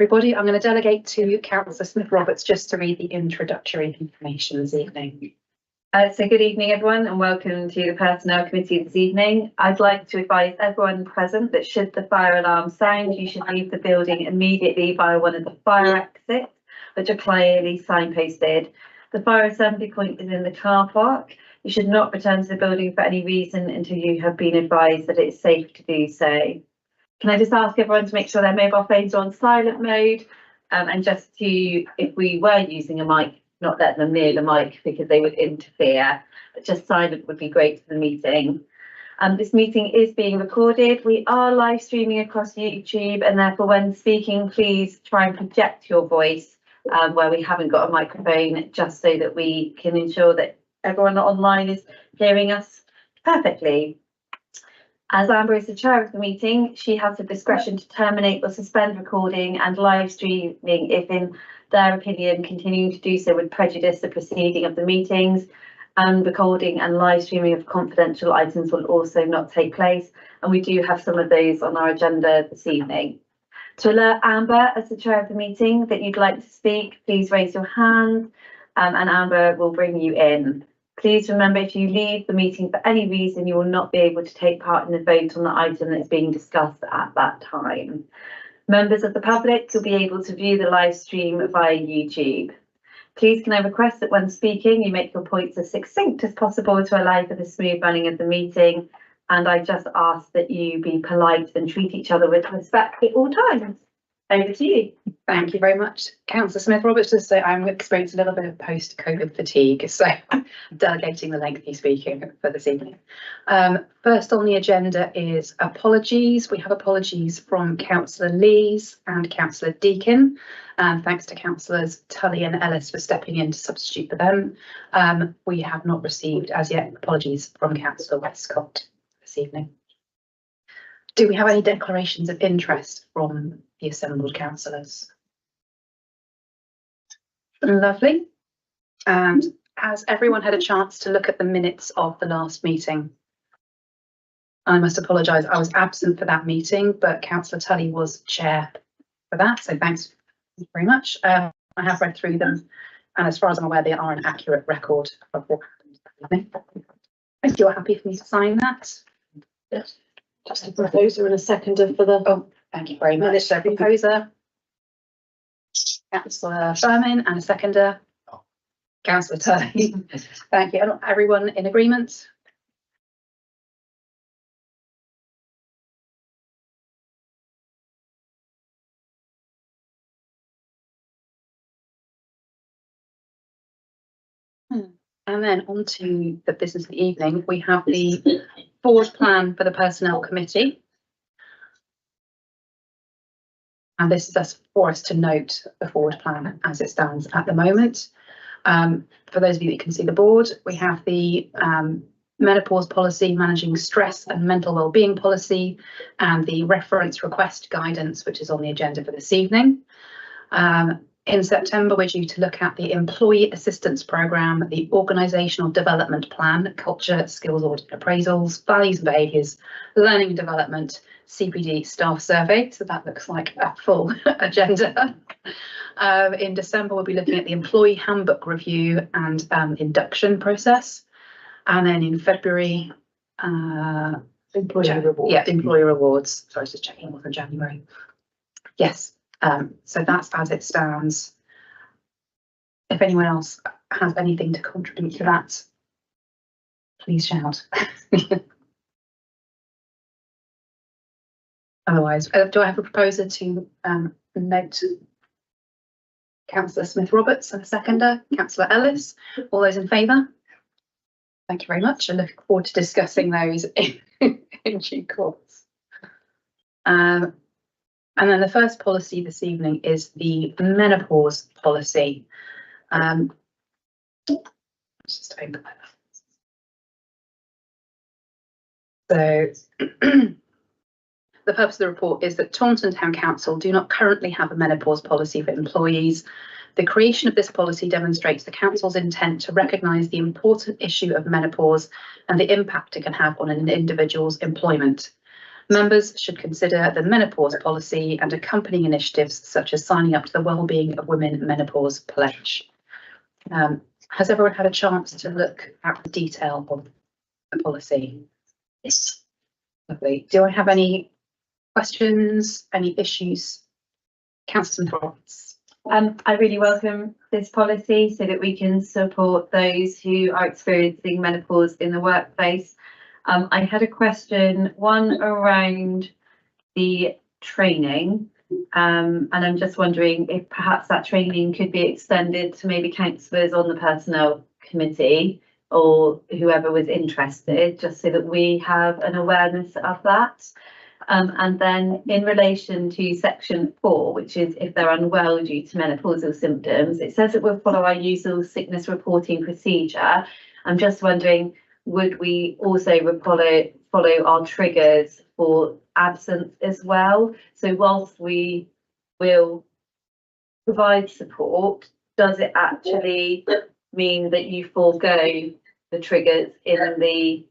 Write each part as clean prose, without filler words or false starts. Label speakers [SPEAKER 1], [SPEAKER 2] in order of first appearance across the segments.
[SPEAKER 1] everybody. I'm going to delegate to Councillor Smith-Roberts just to read the introductory information this evening.
[SPEAKER 2] So good evening, everyone, and welcome to the Personnel Committee this evening. I'd like to advise everyone present that should the fire alarm sound, you should leave the building immediately via one of the fire exits, which are clearly signposted. The fire assembly point is in the car park. You should not return to the building for any reason until you have been advised that it's safe to do so. Can I just ask everyone to make sure their mobile phones are on silent mode, and just to, if we were using a mic, not let them near the mic because they would interfere, but just silent would be great for the meeting. This meeting is being recorded. We are live streaming across YouTube, and therefore when speaking, please try and project your voice where we haven't got a microphone, just so that we can ensure that everyone online is hearing us perfectly. As Amber is the chair of the meeting, she has the discretion to terminate or suspend recording and live streaming if, in their opinion, continuing to do so would prejudice the proceeding of the meetings, and recording and live streaming of confidential items will also not take place. And we do have some of those on our agenda this evening. To alert Amber, as the chair of the meeting, that you'd like to speak, please raise your hand and Amber will bring you in. Please remember, if you leave the meeting for any reason, you will not be able to take part in the vote on the item that's being discussed at that time. Members of the public will be able to view the live stream via YouTube. Please can I request that when speaking, you make your points as succinct as possible to allow for the smooth running of the meeting. And I just ask that you be polite and treat each other with respect at all times. Over to you.
[SPEAKER 1] Thank you very much, Councillor Smith-Roberts. Just so I'm experiencing a little bit of post-COVID fatigue, so I'm delegating the lengthy speaking for this evening. First on the agenda is apologies. We have apologies from Councillor Lees and Councillor Deakin. Thanks to Councillors Tully and Ellis for stepping in to substitute for them. We have not received as yet apologies from Councillor Westcott this evening. Do we have any declarations of interest from the assembled councillors? Lovely. And has everyone had a chance to look at the minutes of the last meeting? I must apologise, I was absent for that meeting, but Councillor Tully was chair for that, so thanks very much. I have read through them, and as far as I'm aware, they are an accurate record of what happened. If you're happy for me to sign that.
[SPEAKER 3] Yes. Just a proposer and a seconder for the.
[SPEAKER 1] Oh, thank you very much. So proposer, Councillor Sherman, and a seconder, Councillor Tully. Thank you. Everyone in agreement? And then on to the business of the evening, we have the forward plan for the Personnel Committee. And this is just for us to note the forward plan as it stands at the moment. For those of you that can see the board, we have the menopause policy, managing stress and mental wellbeing policy, and the reference request guidance, which is on the agenda for this evening. In September, we're due to look at the Employee Assistance Programme, the Organisational Development Plan, Culture, Skills Audit Appraisals, Values and Behaviours, Learning and Development, CPD Staff Survey. So that looks like a full agenda. In December, we'll be looking at the Employee Handbook Review and induction process. And then in February,
[SPEAKER 3] Employee rewards.
[SPEAKER 1] Yeah, employee rewards. Sorry, just checking it wasn't January. Yes. So that's as it stands. If anyone else has anything to contribute to that, please shout. Otherwise, do I have a proposer to note Councillor Smith-Roberts and a seconder, Councillor Ellis? All those in favour? Thank you very much. I look forward to discussing those in due course. And then the first policy this evening is the menopause policy. Let's just open that up. So the purpose of the report is that Taunton Town Council do not currently have a menopause policy for employees. The creation of this policy demonstrates the council's intent to recognise the important issue of menopause and the impact it can have on an individual's employment. Members should consider the menopause policy and accompanying initiatives such as signing up to the Wellbeing of Women Menopause Pledge. Has everyone had a chance to look at the detail of the policy?
[SPEAKER 3] Yes.
[SPEAKER 1] Lovely. Do I have any questions, any issues? Councillor Florence.
[SPEAKER 2] I really welcome this policy so that we can support those who are experiencing menopause in the workplace. I had a question, one around the training, and I'm just wondering if perhaps that training could be extended to maybe councillors on the personnel committee or whoever was interested, just so that we have an awareness of that. And then in relation to section 4, which is if they're unwell due to menopausal symptoms, it says it will follow our usual sickness reporting procedure. I'm just wondering, would we also follow our triggers for absence as well? So whilst we will provide support, does it actually mean that you forego the triggers in the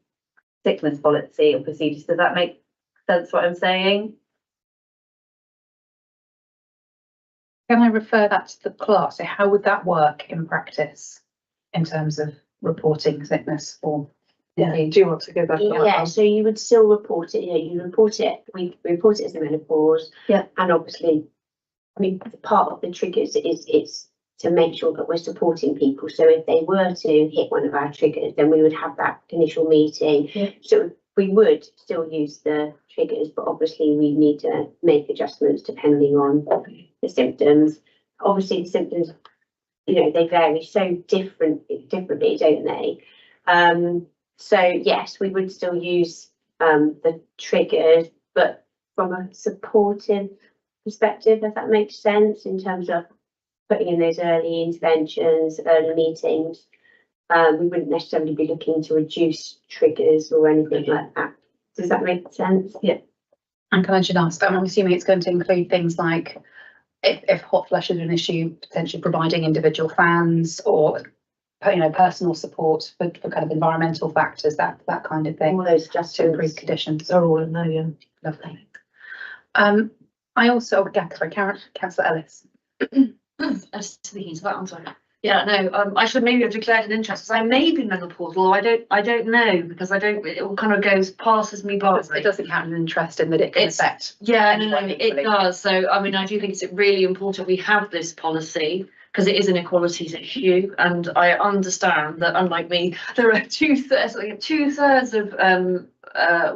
[SPEAKER 2] sickness policy or procedures? Does that make sense what I'm saying?
[SPEAKER 1] Can I refer that to the clerk? So how would that work in practice in terms of reporting sickness or?
[SPEAKER 3] Yeah, do you want to go back?
[SPEAKER 4] Yeah, so you would still report it, you report it, we report it as a menopause.
[SPEAKER 2] Yeah.
[SPEAKER 4] And obviously, I mean, part of the triggers is to make sure that we're supporting people. So if they were to hit one of our triggers, then we would have that initial meeting.
[SPEAKER 2] Yeah.
[SPEAKER 4] So we would still use the triggers, but obviously we need to make adjustments depending on the symptoms. Obviously the symptoms, they vary so differently, don't they? So yes, we would still use the triggers, but from a supportive perspective, if that makes sense, in terms of putting in those early interventions, early meetings. We wouldn't necessarily be looking to reduce triggers or anything like that. Does that make sense?
[SPEAKER 2] Yeah.
[SPEAKER 1] And can I just ask, I'm assuming it's going to include things like if hot flushes are an issue, potentially providing individual fans or personal support for kind of environmental factors, that kind of thing,
[SPEAKER 4] All those
[SPEAKER 1] to improve
[SPEAKER 4] adjustments.
[SPEAKER 1] conditions.
[SPEAKER 3] Are all in there, yeah.
[SPEAKER 1] Lovely. I also, Councillor Ellis.
[SPEAKER 5] I was thinking to that, I'm sorry. Yeah, no, I should maybe have declared an interest, because I may be menopausal, or I don't know, because it all kind of passes me by.
[SPEAKER 1] It doesn't count as an interest in that it can
[SPEAKER 5] It's-
[SPEAKER 1] affect.
[SPEAKER 5] Yeah, no,
[SPEAKER 1] anyone
[SPEAKER 5] it
[SPEAKER 1] equally.
[SPEAKER 5] does. So, I mean, I do think it's really important we have this policy, because it is an equalities issue, and I understand that, unlike me, there are two-thirds of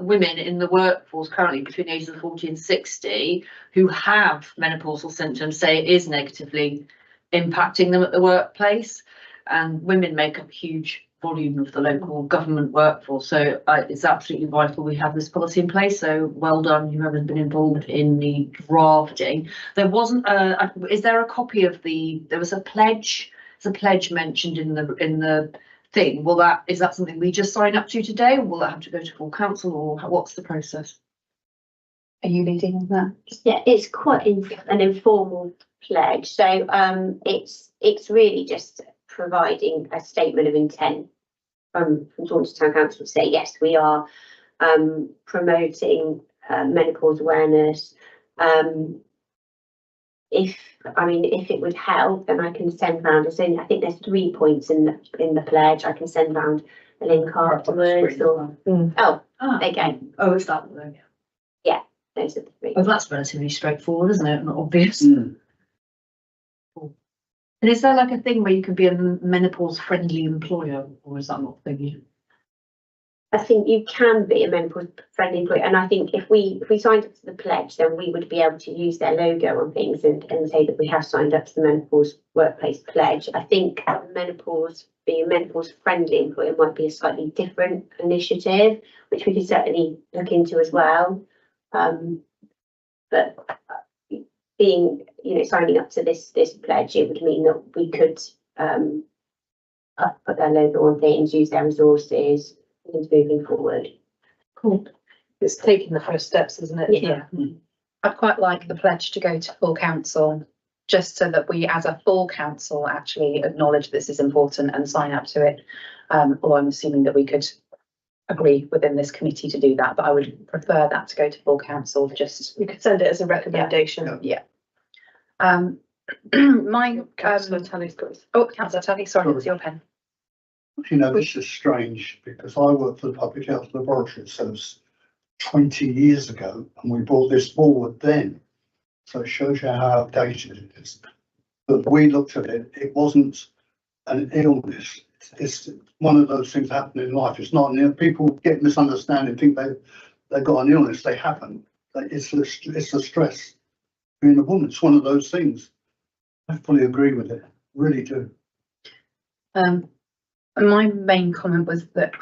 [SPEAKER 5] women in the workforce currently between the ages of 40 and 60 who have menopausal symptoms, say it is negatively impacting them at the workplace, and women make up a huge volume of the local government workforce, so it's absolutely vital we have this policy in place. So well done whoever's been involved in the drafting. There wasn't is there a copy of there was a pledge, there's a pledge mentioned in the thing. Is that something we just sign up to today, or will that have to go to full council, or what's the process?
[SPEAKER 1] Are you leading on that?
[SPEAKER 4] Yeah, it's quite an informal pledge. So it's really just providing a statement of intent from Taunton Town Council to say, yes, we are promoting menopause awareness. If it would help, then I can send round. I think there's 3 points in the pledge. I can send round a link afterwards. Or oh, there you go.
[SPEAKER 5] Oh, it's that one.
[SPEAKER 4] Those are the 3.
[SPEAKER 5] Oh, that's relatively straightforward, isn't it? Not obvious. Cool. And is there like a thing where you can be a menopause-friendly employer, or is that not a thing?
[SPEAKER 4] I think you can be a menopause friendly employer, and I think if we signed up to the pledge, then we would be able to use their logo on things and say that we have signed up to the menopause workplace pledge. I think being a menopause friendly employer might be a slightly different initiative, which we could certainly look into as well. But being, signing up to this pledge, it would mean that we could put their logo on things, use their resources, and moving forward.
[SPEAKER 3] Cool. It's taking the first steps, isn't it?
[SPEAKER 4] Yeah.
[SPEAKER 1] I'd quite like the pledge to go to full council, just so that we as a full council actually acknowledge this is important and sign up to it. Although I'm assuming that we could agree within this committee to do that, but I would prefer that to go to full council, just,
[SPEAKER 3] You could send it as a recommendation.
[SPEAKER 1] yeah. My,
[SPEAKER 3] Councillor Tully's got his-
[SPEAKER 1] oh, councillor Tully, sorry, it's your pen.
[SPEAKER 6] You know, this is strange because I worked for the Public Health Laboratory Service 20 years ago and we brought this forward then. So it shows you how outdated it is. But we looked at it, it wasn't an illness. It's one of those things happen in life. It's not, people get misunderstanding, think they've got an illness, they haven't. It's the stress. Being a woman, it's one of those things. I fully agree with it, really do.
[SPEAKER 1] My main comment was that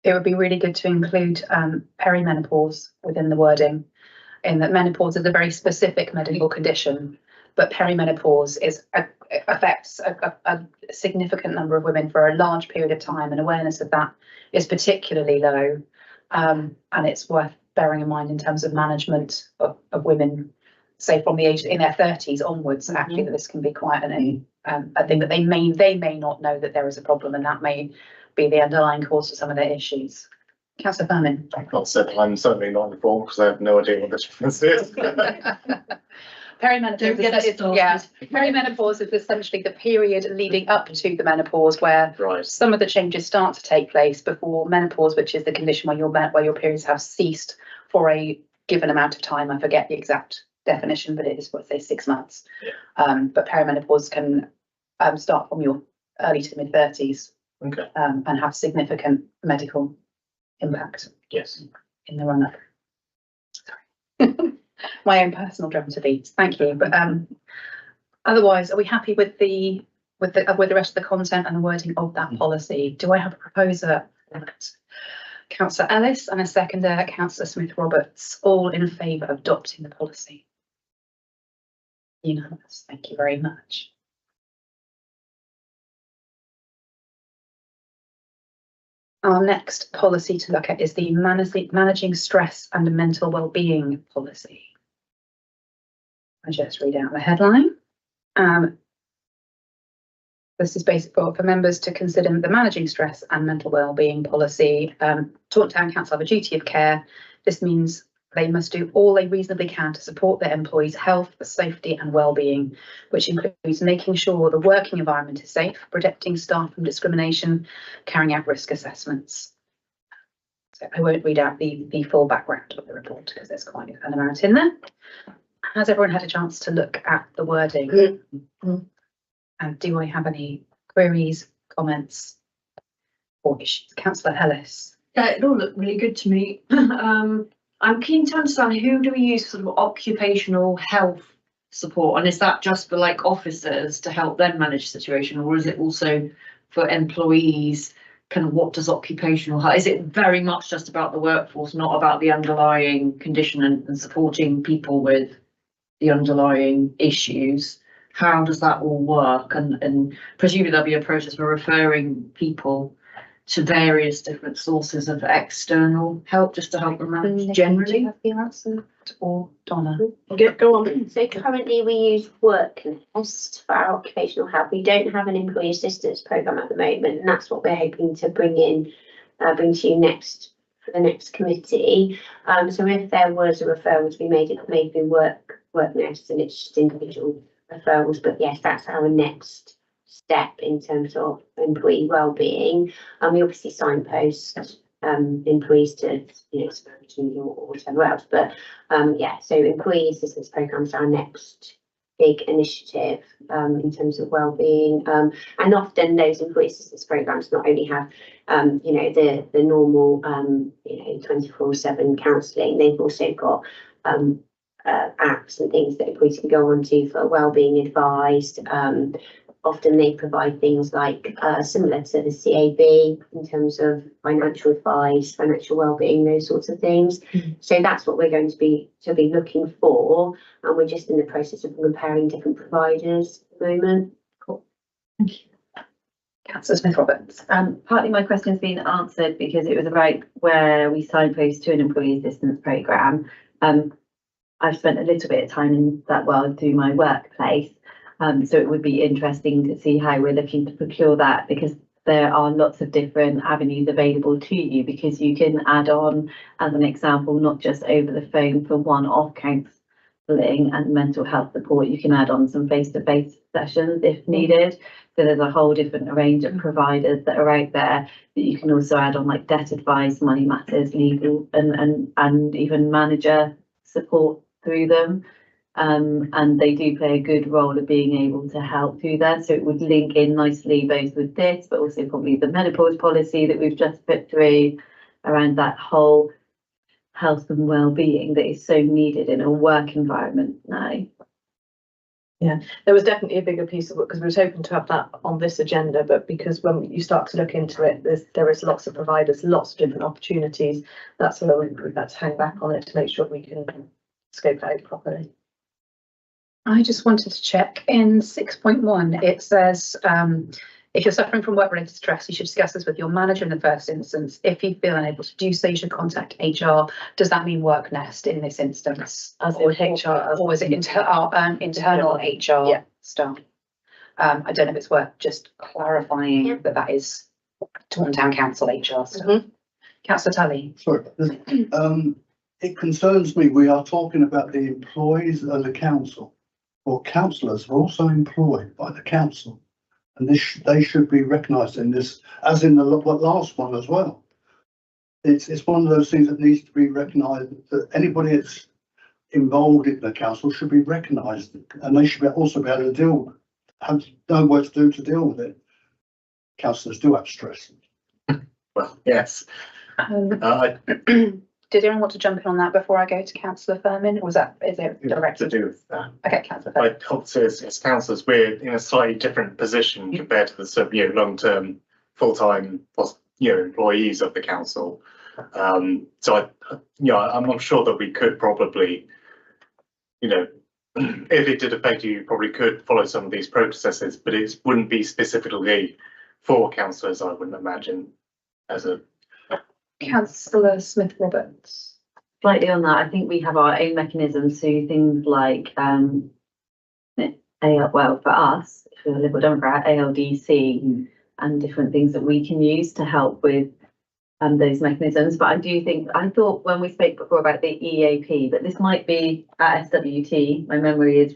[SPEAKER 1] it would be really good to include perimenopause within the wording, in that menopause is a very specific medical condition, but perimenopause affects a significant number of women for a large period of time, and awareness of that is particularly low, and it's worth bearing in mind in terms of management of women, say from the age in their 30s onwards, actually, that this can be quite a thing that they may not know that there is a problem, and that may be the underlying cause of some of their issues. Councillor Furman.
[SPEAKER 7] I've not said I'm certainly not informed because I have no idea what the difference is.
[SPEAKER 1] Perimenopause
[SPEAKER 5] Don't get us started.
[SPEAKER 1] yeah, perimenopause is essentially the period leading up to the menopause where
[SPEAKER 7] Right.
[SPEAKER 1] some of the changes start to take place before menopause, which is the condition where your periods have ceased for a given amount of time. I forget the exact definition, but it is, what, say 6 months.
[SPEAKER 7] Yeah.
[SPEAKER 1] But perimenopause can start from your early to mid 30s
[SPEAKER 7] Okay.
[SPEAKER 1] and have significant medical impact
[SPEAKER 7] Yes.
[SPEAKER 1] in the run up. Sorry. My own personal drum to beat. Thank you. But otherwise, are we happy with the rest of the content and the wording of that policy? Do I have a proposer? Councillor Ellis and a seconder, Councillor Smith Roberts, all in favour of adopting the policy. Unanimous. Thank you very much. Our next policy to look at is the managing stress and mental well-being policy. I just read out the headline. This is basic for members to consider the managing stress and mental well-being policy. Taunton Town Council have a duty of care. This means they must do all they reasonably can to support their employees' health, safety and well-being, which includes making sure the working environment is safe, protecting staff from discrimination, carrying out risk assessments. So I won't read out the full background of the report because there's quite an amount in there. Has everyone had a chance to look at the wording? And do I have any queries, comments or issues? Councillor Ellis.
[SPEAKER 5] Yeah, it all looked really good to me. I'm keen to understand, who do we use for sort of occupational health support? And is that just for like officers to help them manage the situation, or is it also for employees? Kind of what does occupational health, is it very much just about the workforce, not about the underlying condition and supporting people with the underlying issues? How does that all work? And presumably there'll be a process for referring people to various different sources of external help, just to help them manage generally.
[SPEAKER 1] Have the answer, or Donna?
[SPEAKER 3] Go on.
[SPEAKER 4] So currently we use WorkNest for our occupational health. We don't have an employee assistance programme at the moment, and that's what we're hoping to bring to you next for the next committee. So if there was a referral to be made, it may be WorkNest, and it's just individual referrals. But yes, that's our next step in terms of employee well-being. And we obviously signpost employees to, Samaritans or whatever else. But yeah, so employee assistance programs are our next big initiative in terms of well-being. And often those employee assistance programs not only have the normal 24/7 counselling, they've also got apps and things that employees can go on to for well-being advice. Often they provide things like similar to the CAB in terms of financial advice, financial well-being, those sorts of things. So that's what we're going to be looking for, and we're just in the process of comparing different providers at the moment.
[SPEAKER 1] Cool. Thank you. Councillor Smith Roberts.
[SPEAKER 2] Partly my question's been answered because it was about where we signpost to an employee assistance programme. I've spent a little bit of time in that world through my workplace. So it would be interesting to see how we're looking to procure that, because there are lots of different avenues available to you, because you can add on, as an example, not just over the phone for one-off counselling and mental health support, you can add on some face-to-face sessions if needed. So there's a whole different range of providers that are out there that you can also add on, like debt advice, money matters, legal, and even manager support through them. And they do play a good role of being able to help through that. So it would link in nicely both with this, but also probably the menopause policy that we've just put through around that whole health and well-being that is so needed in a work environment now.
[SPEAKER 3] There was definitely a bigger piece of work because we was hoping to have that on this agenda, but because when you start to look into it, there is lots of providers, lots of different opportunities. That's where we've had to hang back on it to make sure we can scope it out properly.
[SPEAKER 1] I just wanted to check in 6.1, it says, if you're suffering from work-related stress, you should discuss this with your manager in the first instance. If you feel unable to do so, you should contact HR. Does that mean Work Nest in this instance?
[SPEAKER 3] As in HR,
[SPEAKER 1] Or is it internal HR staff? I don't know if it's worth just clarifying that that is Taunton Town Council HR staff. Councillor Tully.
[SPEAKER 6] Sorry, it concerns me, we are talking about the employees of the council. Well, councillors are also employed by the council, and they should be recognised in this, as in the last one as well. It's one of those things that needs to be recognised, that anybody that's involved in the council should be recognised, and they should also be able to know what to do to deal with it. Councillors do have stress.
[SPEAKER 7] Well, yes.
[SPEAKER 1] Did anyone want to jump in on that before I go to Councillor Firmin, or is it directed?
[SPEAKER 7] To do with that.
[SPEAKER 1] Okay, Councillor Firmin.
[SPEAKER 7] Like, obviously, as councillors, we're in a slightly different position compared to the sort of, long-term, full-time, employees of the council. So I'm not sure that we could probably, if it did affect you, you probably could follow some of these processes, but it wouldn't be specifically for councillors, I wouldn't imagine, as a.
[SPEAKER 1] Councillor Smith-Roberts.
[SPEAKER 2] Slightly on that, I think we have our own mechanisms, so things like for us, if you're a Liberal Democrat, ALDC and different things that we can use to help with those mechanisms. But I thought when we spoke before about the EAP, that this might be at SWT, my memory is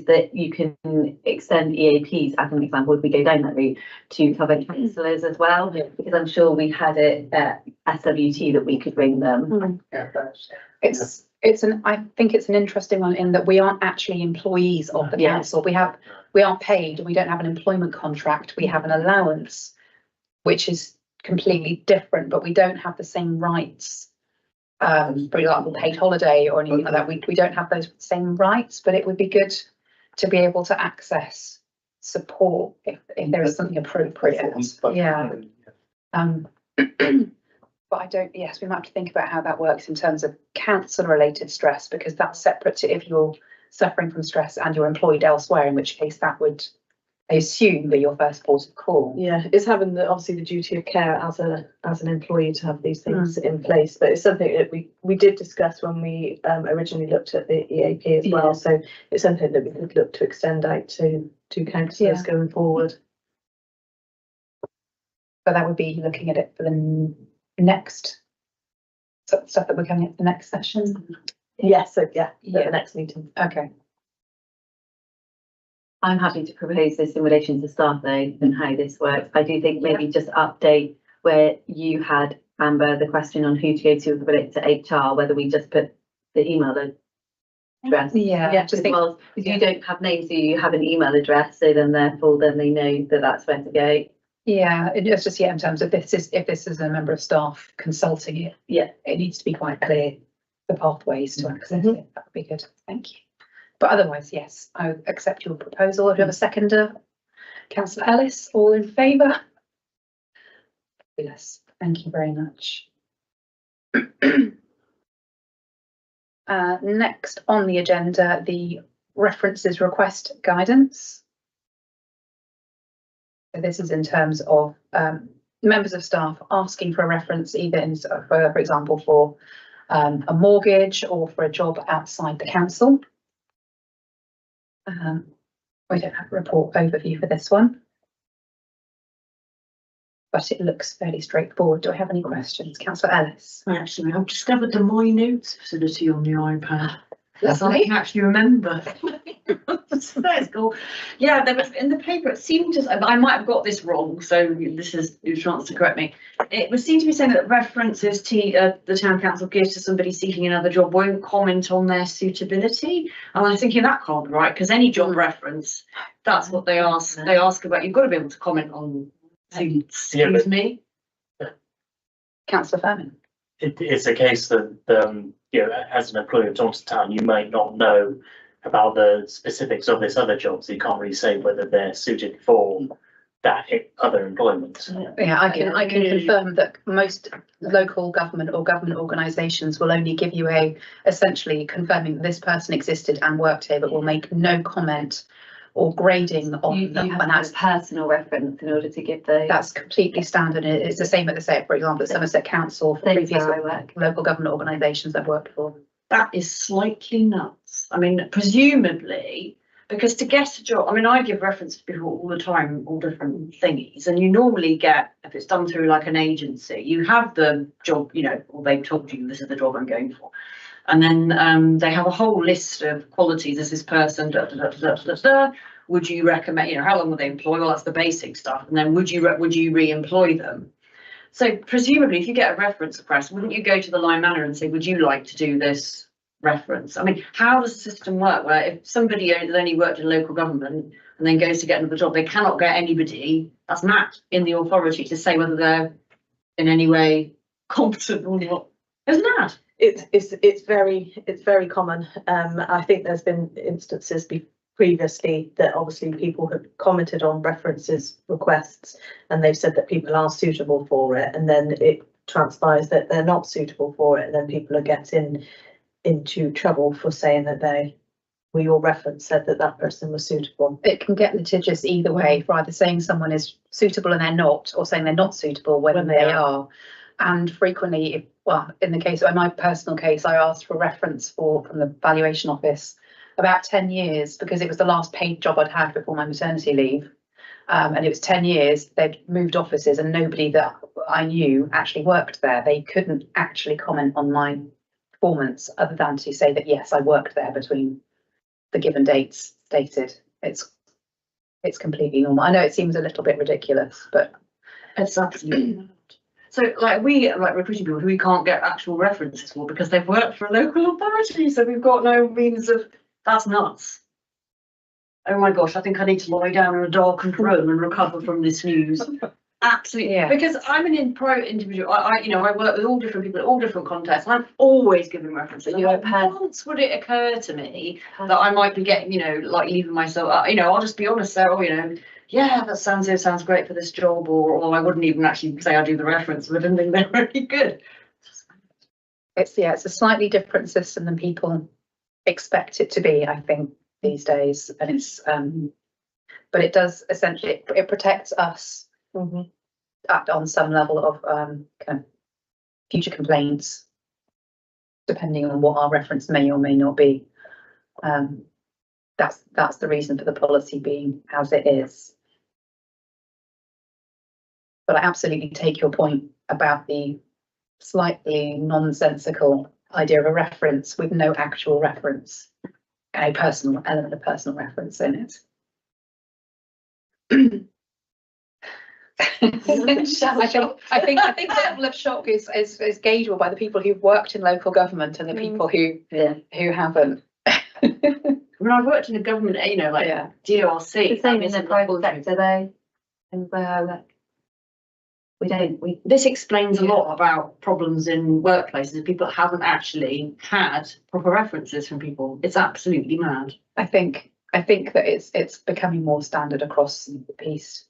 [SPEAKER 2] that you can extend EAPs, as an example, if we go down that route, to cover councillors as well, because I'm sure we had it at SWT that we could bring them.
[SPEAKER 1] I think it's an interesting one in that we aren't actually employees of the council. We aren't paid, and we don't have an employment contract. We have an allowance, which is completely different, but we don't have the same rights. For example, paid holiday or anything like that. We don't have those same rights, but it would be good to be able to access support if there is something appropriate. Yeah. But I don't, yes, we might have to think about how that works in terms of council related stress, because that's separate to if you're suffering from stress and you're employed elsewhere, in which case that would, I assume, be your first port of call.
[SPEAKER 3] Yeah, it's having obviously the duty of care as an employee to have these things in place, but it's something that we did discuss when we originally looked at the EAP as well. So it's something that we could look to extend out to councillors going forward.
[SPEAKER 1] But that would be looking at it for the next stuff that we're coming at the next session.
[SPEAKER 3] Yes, so the next meeting.
[SPEAKER 1] Okay.
[SPEAKER 2] I'm happy to propose this in relation to staff though, and how this works. I do think maybe just update where you had, Amber, the question on who to go to relate to HR, whether we just put the email address.
[SPEAKER 1] Just think,
[SPEAKER 2] Well, because you don't have names, so you have an email address, so then therefore they know that that's where to go.
[SPEAKER 1] yeah, it's just in terms of if this is a member of staff consulting it, it needs to be quite clear the pathways to access it. That would be good. Thank you. But otherwise, yes, I accept your proposal. If you have a seconder, Councillor Ellis, all in favour? Fabulous. Thank you very much. Next on the agenda, the references request guidance. So this is in terms of members of staff asking for a reference, either for example, for a mortgage or for a job outside the council. We don't have a report overview for this one. but it looks fairly straightforward. Do I have any questions? Councillor Ellis?
[SPEAKER 5] Actually, I've discovered the My Notes facility on the iPad. So I
[SPEAKER 1] Lovely.
[SPEAKER 5] can actually remember. That's cool. Yeah, there was in the paper, it seemed to, I might have got this wrong, so this is your chance to correct me. It was seemed to be saying that references to the town council gives to somebody seeking another job won't comment on their suitability. And I'm thinking that can't be right, because any job reference, that's what they ask. They ask about, you've got to be able to comment on, excuse me.
[SPEAKER 1] Councillor Fairman?
[SPEAKER 8] It's a case that, you know, as an employee of Taunton Town, you might not know about the specifics of this other job, so you can't really say whether they're suited for that other employment.
[SPEAKER 1] Yeah, I can confirm that most local government or government organisations will only give you essentially confirming that this person existed and worked here, but will make no comment or grading on
[SPEAKER 2] You
[SPEAKER 1] them.
[SPEAKER 2] have
[SPEAKER 1] And
[SPEAKER 2] a
[SPEAKER 1] that's
[SPEAKER 2] personal reference in order to give the.
[SPEAKER 1] that's completely standard. It's the same at the say, for example, at Somerset Council, for
[SPEAKER 2] Same
[SPEAKER 1] previous
[SPEAKER 2] where I work.
[SPEAKER 1] local government organisations I've worked for.
[SPEAKER 5] That is slightly nuts. I mean, presumably, because to get a job, I mean, I give reference to people all the time, all different thingies, and you normally get, if it's done through like an agency, you have the job, you know, or they've told you this is the job I'm going for. And then they have a whole list of qualities as this person, da, da, da, da, da, da. Would you recommend, you know, how long would they employ? Well, that's the basic stuff. And then would you re-employ them? So presumably, if you get a reference request, wouldn't you go to the line manager and say, would you like to do this reference? I mean, how does the system work where if somebody has only worked in local government and then goes to get another job, they cannot get anybody that's not in the authority to say whether they're in any way competent or not? Isn't that?
[SPEAKER 3] It's very common. I think there's been instances previously that obviously people have commented on references requests and they've said that people are suitable for it, and then it transpires that they're not suitable for it, and then people are getting into trouble for saying that your reference said that that person was suitable.
[SPEAKER 1] It can get litigious either way, for either saying someone is suitable and they're not, or saying they're not suitable when they are. And frequently, in the case, in my personal case, I asked for a reference from the valuation office about 10 years, because it was the last paid job I'd had before my maternity leave. And it was 10 years, they'd moved offices and nobody that I knew actually worked there. They couldn't actually comment on my performance other than to say that, yes, I worked there between the given dates stated. It's completely normal. I know it seems a little bit ridiculous, but
[SPEAKER 5] It's absolutely not. So like recruiting people who we can't get actual references for because they've worked for a local authority, so we've got no means of, that's nuts. Oh my gosh, I think I need to lie down in a darkened room and recover from this news. Absolutely,
[SPEAKER 1] Yeah.
[SPEAKER 5] because I'm an individual. I work with all different people in all different contexts. And I'm always giving references.
[SPEAKER 2] You
[SPEAKER 5] Not
[SPEAKER 2] have-
[SPEAKER 5] once would it occur to me that I might be getting, like leaving myself. I'll just be honest, Sarah. Yeah, that sounds great for this job, or I wouldn't even actually say I do the reference, but I didn't think they're really good.
[SPEAKER 1] it's a slightly different system than people expect it to be, I think, these days. And it's but it does essentially, it protects us on some level of kind of future complaints, depending on what our reference may or may not be. That's the reason for the policy being as it is. But I absolutely take your point about the slightly nonsensical idea of a reference with no actual reference, a personal element of personal reference in it. I think the level of shock is gaugeable by the people who've worked in local government and the people who haven't.
[SPEAKER 5] I mean, I've worked in the government, like DRC.
[SPEAKER 2] The same in the private sector though, and where I work.
[SPEAKER 5] This explains a lot about problems in workplaces if people haven't actually had proper references from people. It's absolutely mad.
[SPEAKER 1] I think that it's becoming more standard across the piece.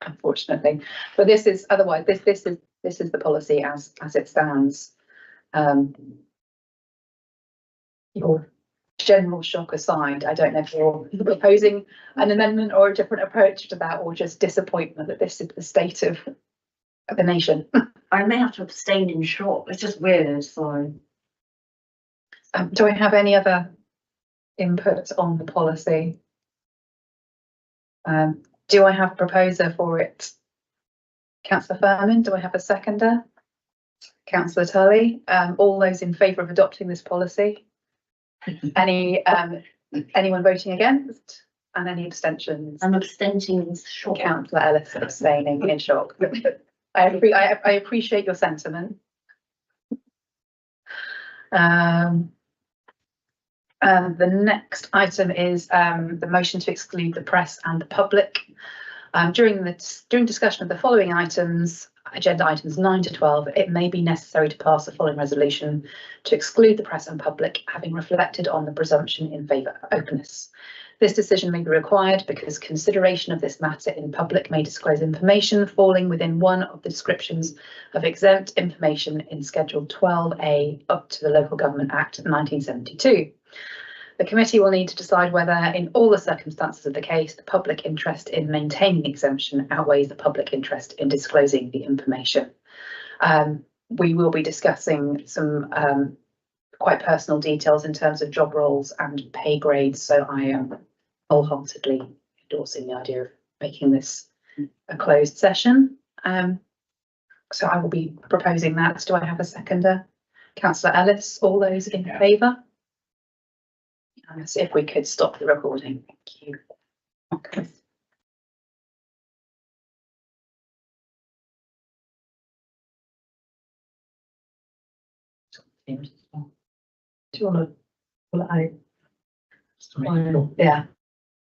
[SPEAKER 1] Unfortunately, but this is otherwise. This is the policy as it stands. Your general shock aside, I don't know if you're proposing an amendment or a different approach to that, or just disappointment that this is the state of the nation.
[SPEAKER 5] I may have to abstain in shock. It's just weird. So,
[SPEAKER 1] Do I have any other input on the policy? Do I have a proposer for it? Councillor Furman, do I have a seconder? Councillor Tully, all those in favour of adopting this policy? Anyone voting against? And any abstentions?
[SPEAKER 5] I'm abstaining, sure.
[SPEAKER 1] Councillor Ellis abstaining in shock. I appreciate your sentiment. The next item is the motion to exclude the press and the public. During discussion of the following items, agenda items 9 to 12, it may be necessary to pass the following resolution to exclude the press and public, having reflected on the presumption in favour of openness. This decision may be required because consideration of this matter in public may disclose information falling within one of the descriptions of exempt information in Schedule 12A up to the Local Government Act 1972. The committee will need to decide whether, in all the circumstances of the case, the public interest in maintaining the exemption outweighs the public interest in disclosing the information. We will be discussing some quite personal details in terms of job roles and pay grades, so I am wholeheartedly endorsing the idea of making this a closed session. So I will be proposing that. Do I have a seconder? Councillor Ellis, all those in favour? See if we could stop the recording. Thank you. Okay.
[SPEAKER 3] Do you want to pull it out?
[SPEAKER 1] Yeah.